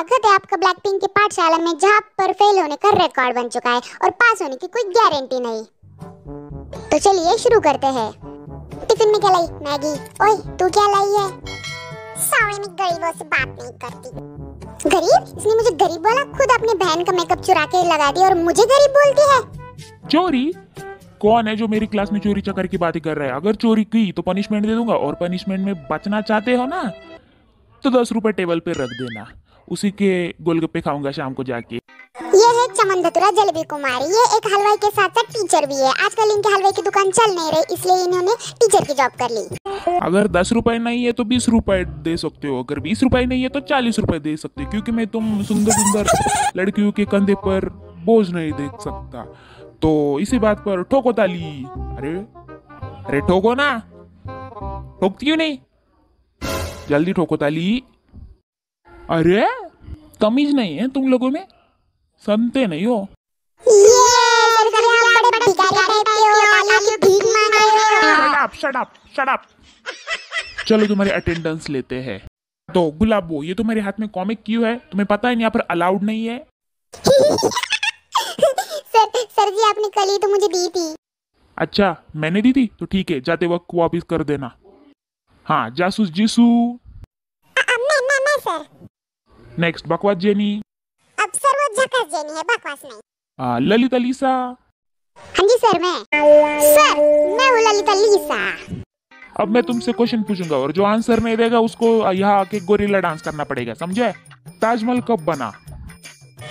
स्वागत है आपका ब्लैकपिंक की पाठशाला में, जहाँ पर फेल होने का रिकॉर्ड बन चुका है और पास होने की कोई गारंटी नहीं। तो चलिए शुरू करते हैं। टिफिन में क्या लाई? मैगी। ओए तू क्या लाई है? सॉरी, मैं गरीबों से बात नहीं करती। गरीब? इसने मुझे गरीब बोला। खुद अपने बहन का मेकअप चुरा के लगा दिया और मुझे गरीब बोलती है। चोरी? कौन है जो मेरी क्लास में चोरी चकारी की बातें कर रहा है? अगर चोरी की तो पनिशमेंट दे दूंगा, और पनिशमेंट में बचना चाहते हो ना तो 10 रुपए टेबल पे रख देना, उसी के गोलगप्पे खाऊंगा शाम को जाके। ये है चमन धतुरा जलेबी कुमारी। ये एक हलवाई के साथ साथ टीचर भी है। आजकल इनके हलवाई की दुकान चल नहीं रही, इसलिए इन्होंने टीचर की जॉब कर ली। अगर 10 रुपए नहीं है तो 20 रुपए दे सकते हो, अगर 20 रुपए नहीं है तो 40 रुपए दे सकते हो, क्योंकि मैं तुम सुंदर सुंदर लड़कियों के कंधे पर बोझ नहीं देख सकता। तो इसी बात पर ठोको ताली। अरे अरे ठोको ना, ठोकती क्यों नहीं? जल्दी ठोको ताली। अरे तमीज नहीं है तुम लोगों में, सुनते नहीं हो। Shut up shut up. चलो तुम्हारी अटेंडेंस लेते हैं। तो गुलाबो, ये तुम्हारे हाथ में कॉमिक क्यों है? तुम्हें पता है यहाँ पर अलाउड नहीं है। सर जी, आपने कल ही तो मुझे दी थी। अच्छा मैंने दी थी तो ठीक है, जाते वक्त वापिस कर देना। हाँ जासूस जीसू। ना सर। नेक्स्ट बकवास जेनी। अब सर वो झकास जेनी है, बकवास नहीं। ललिता लीसा। हाँ जी सर, मैं हूँ ललिता लीसा। अब मैं तुमसे क्वेश्चन पूछूंगा और जो आंसर नहीं देगा उसको यहाँ आके गोरिल्ला डांस करना पड़ेगा, समझे? ताजमहल कब बना?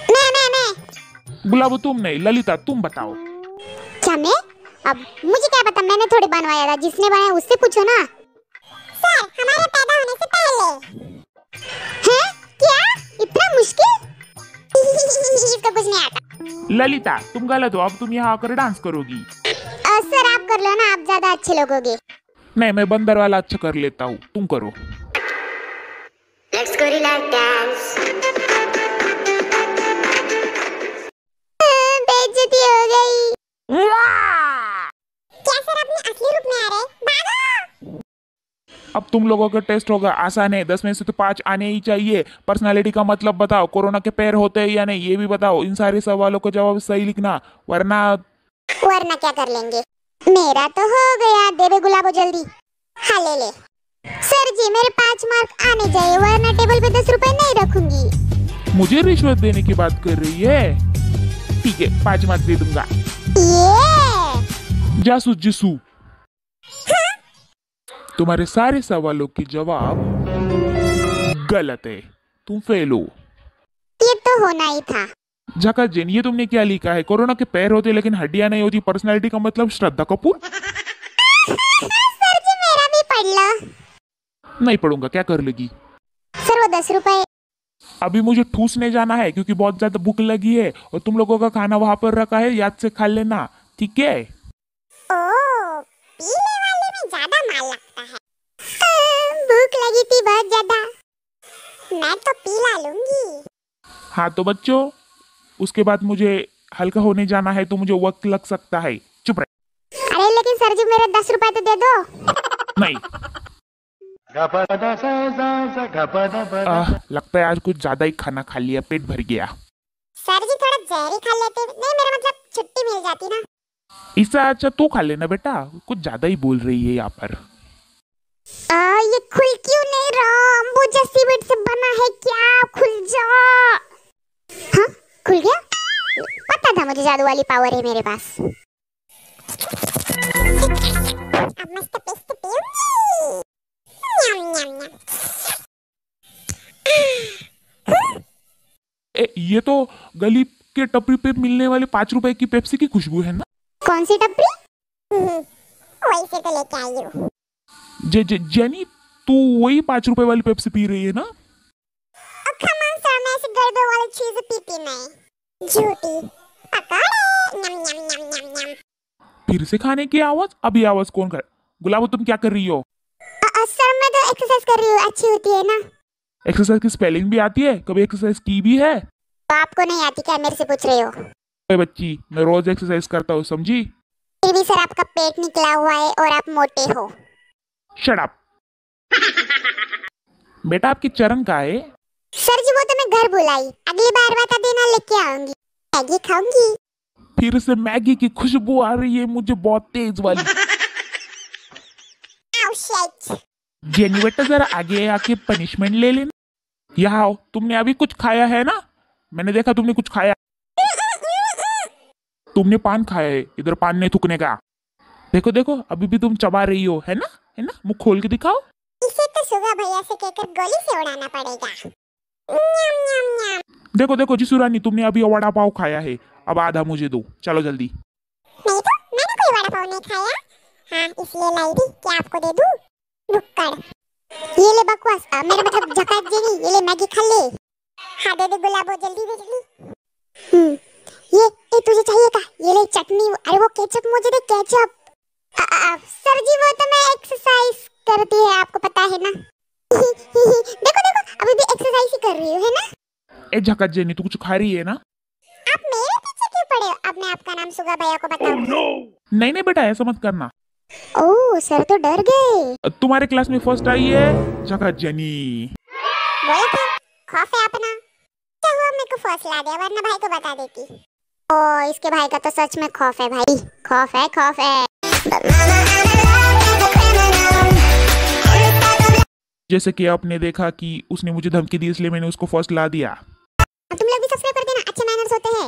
मैं गुलाबो तुम नहीं, ललिता तुम बताओ। क्या मैं? अब मुझे क्या पता, मैंने थोड़ी बनवाया था। जिसने बनाया उससे पूछो ना। सर हमारे पैदा होने से पहले। हैं? क्या? इतना मुश्किल? इसका कुछ नहीं आता। ललिता तुम गलत हो, अब तुम यहाँ आकर डांस करोगी। सर आप कर लो ना, आप ज्यादा अच्छे लगोगे। नहीं, मैं बंदर वाला अच्छा कर लेता हूँ, तुम करो। Let's gorilla dance. बेइज्जती हो गई। क्या सर अपने असली रूप में आ रहे? भागो! अब तुम लोगों का टेस्ट होगा, आसान है, 10 में से तो 5 आने ही चाहिए। पर्सनालिटी का मतलब बताओ, कोरोना के पैर होते हैं या नहीं ये भी बताओ। इन सारे सवालों का जवाब सही लिखना, वरना क्या कर लेंगे? मेरा तो हो गया। दे बे गुलाबो जल्दी। हाँ ले। सर जी मेरे 5 मार्क आने चाहिए, वरना टेबल पे 10 रुपए नहीं रखूंगी। मुझे रिश्वत देने की बात कर रही है? ठीक है 5 मार्क दे दूंगा। ये जासूस जिसू, तुम्हारे सारे सवालों के जवाब गलत है, तुम फेल हो। ये तो होना ही था। झका जेन, ये तुमने क्या लिखा है? कोरोना के पैर होते लेकिन हड्डियां नहीं होती। पर्सनालिटी का मतलब श्रद्धा कपूर। सर जी मेरा भी पढ़ लो। नहीं पढ़ूंगा, क्या कर लेगी? सर वो 10 रुपए। अभी मुझे ठूसने जाना है क्योंकि बहुत ज्यादा भूख लगी है, और तुम लोगों का खाना वहां पर रखा है, याद से खा लेना, ठीक है? ओह, पीले वाले में ज्यादा माल लगता है। भूख लगी थी बहुत ज्यादा, मैं तो पीला लूंगी। हाँ तो बच्चों, उसके बाद मुझे हल्का होने जाना है तो मुझे वक्त लग सकता है। चुप रहे। अरे लेकिन सर जी मेरे 10 रुपए तो दे दो। नहीं। लगता है आज कुछ ज्यादा ही खाना खा लिया, पेट भर गया। सर जी थोड़ा जहरी खा लेते। नहीं मेरा मतलब छुट्टी मिल जाती ना। इससे अच्छा तू खा लेना बेटा, कुछ ज्यादा ही बोल रही है यहाँ पर। ये खुल क्यों नहीं रहा? मुझे सीमेंट से बना है क्या? खुल जा। हाँ खुल गया। पता था मुझे जादू वाली पावर है मेरे पास। अब मस्त पेस्ट पीऊंगी। न्याम न्याम न्याम। ये तो गली के टपरी पे मिलने वाले 5 रुपए की पेप्सी की खुशबू है ना? कौन सी टपरी? वही से तो लेके आई हूँ। जेनी, तू वही 5 रुपए वाली पेप्सी पी रही है ना? come on sir, मैं ऐसे गड़बड़ वाली चीजें पीती नहीं। झूठी पकौड़े। न्याम न्याम न्याम न्याम न्याम। फिर से खाने की आवाज? अभी आवाज कौन कर? गुलाबो तुम क्या कर रही हो? सर मैं तो एक्सरसाइज कर रही हूँ, अच्छी होती है ना। एक्सरसाइज की स्पेलिंग भी आती है? कभी एक्सरसाइज की भी है? तो आपको नहीं आती क्या? मेरे से पूछ रहे हो? अरे बच्ची, मैं रोज एक्सरसाइज करता हूँ, समझी? फिर भी सर आपका पेट निकला हुआ है और आप मोटे हो। Shut up. बेटा आपकी चरण कहाँ है? सर जी वो तो मैं घर बुलाई, अगली बार बता देना लेके आऊंगी। मैगी खाऊंगी। फिर से मैगी की खुशबू आ रही है मुझे, बहुत तेज वाली। Oh shit. जेनी बेटा जरा आगे आके पनिशमेंट ले लेना। यहाँ आओ, तुमने अभी कुछ खाया है ना? मैंने देखा तुमने कुछ खाया। तुमने पान खाया है, इधर पान नहीं थूकने का। देखो देखो अभी भी तुम चबा रही हो, है ना? है ना? मुंह खोल के दिखाओ। इसे तो सुगा भैया से कहकर गोली से उड़ाना पड़ेगा। न्याम न्याम न्याम। देखो देखो जिसू रानी, तुमने अभी वड़ा पाव खाया है, अब आधा मुझे दो, चलो जल्दी। नहीं तो मैंने कोई वड़ा पाव नहीं खाया। हाँ इसलिए लाई थी कि आपको दे दूं। रुक ये ले बकवास, मेरा मतलब झकास जेनी, ये ले मैगी खा ले। हाँ दे दे गुलाबो, जल्दी दे जल्दी। ये तुझे चाहिए था, ये ले चटनी। अरे वो केचप मुझे दे, केचप। सर जी वो तो मैं एक्सरसाइज करती है, आपको पता है ना। देखो देखो अभी भी एक्सरसाइज ही कर रही हूँ, है ना। ए झकास जेनी, तू कुछ खा रही है ना? आप मेरे पीछे क्यों पड़े हो? अब मैं आपका नाम सुगा भैया को बताऊं। नहीं नहीं बेटा, ऐसा मत करना। ओह सर तो डर गए। तुम्हारे क्लास में फर्स्ट आई है झकास जेनी। बोला था खौफ है अपना। क्या हुआ, मेरे को फर्स्ट ला दिया, वरना भाई को बता देती। ओ इसके भाई का तो सच में खौफ है भाई, खौफ है खौफ है। जैसे कि आपने देखा कि उसने मुझे धमकी दी, इसलिए मैंने उसको फर्स्ट ला दिया। तुम लोग भी सब्सक्राइब कर देना, अच्छे मैनर्स होते हैं।